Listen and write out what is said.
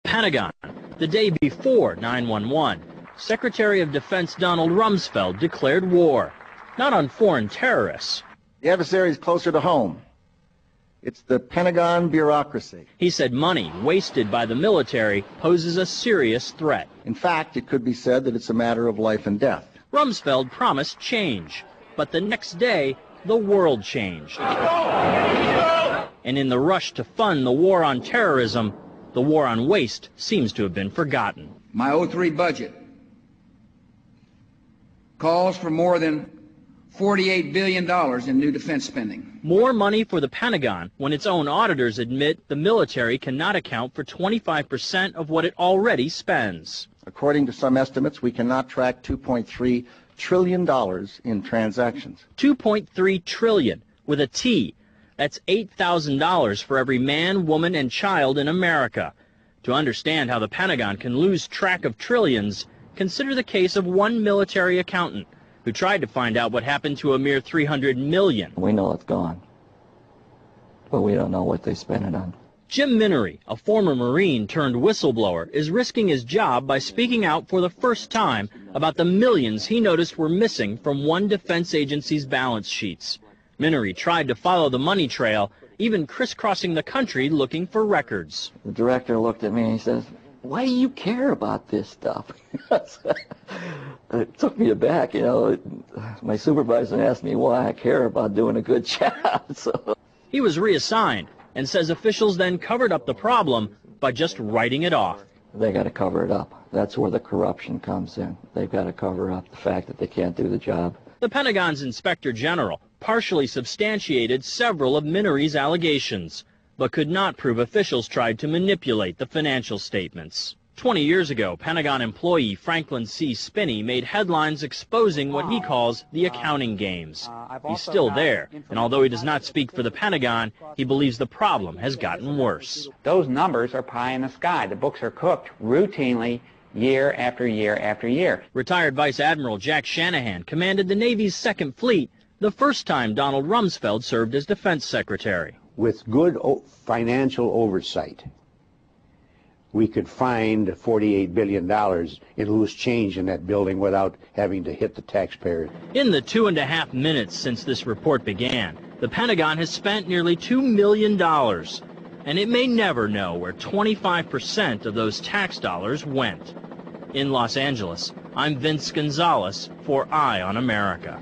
Pentagon. The day before 9/11, Secretary of Defense Donald Rumsfeld declared war, not on foreign terrorists. The adversary is closer to home. It's the Pentagon bureaucracy. He said money wasted by the military poses a serious threat. In fact, it could be said that it's a matter of life and death. Rumsfeld promised change, but the next day, the world changed. And in the rush to fund the war on terrorism, the war on waste seems to have been forgotten. My 03 budget calls for more than $48 billion in new defense spending. More money for the Pentagon when its own auditors admit the military cannot account for 25% of what it already spends. According to some estimates, we cannot track $2.3 trillion in transactions. $2.3 trillion with a T. That's $8,000 for every man, woman, and child in America. To understand how the Pentagon can lose track of trillions, consider the case of one military accountant who tried to find out what happened to a mere $300 million. We know it's gone, but we don't know what they spent it on. Jim Minery, a former Marine turned whistleblower, is risking his job by speaking out for the first time about the millions he noticed were missing from one defense agency's balance sheets. Minery tried to follow the money trail, even crisscrossing the country looking for records. The director looked at me and he says, "Why do you care about this stuff?" It took me aback, you know. My supervisor asked me why I care about doing a good job. So he was reassigned and says officials then covered up the problem by just writing it off. They got to cover it up. That's where the corruption comes in. They've got to cover up the fact that they can't do the job. The Pentagon's Inspector General partially substantiated several of Minery's allegations, but could not prove officials tried to manipulate the financial statements. 20 years ago, Pentagon employee Franklin C. Spinney made headlines exposing what he calls the accounting games. He's still there, and although he does not speak for the Pentagon, he believes the problem has gotten worse. Those numbers are pie in the sky. The books are cooked routinely year after year after year. Retired Vice Admiral Jack Shanahan commanded the Navy's Second Fleet the first time Donald Rumsfeld served as Defense Secretary. With good financial oversight, we could find $48 billion in loose change in that building without having to hit the taxpayers. In the 2.5 minutes since this report began, the Pentagon has spent nearly $2 million, and it may never know where 25% of those tax dollars went. In Los Angeles, I'm Vince Gonzalez for Eye on America.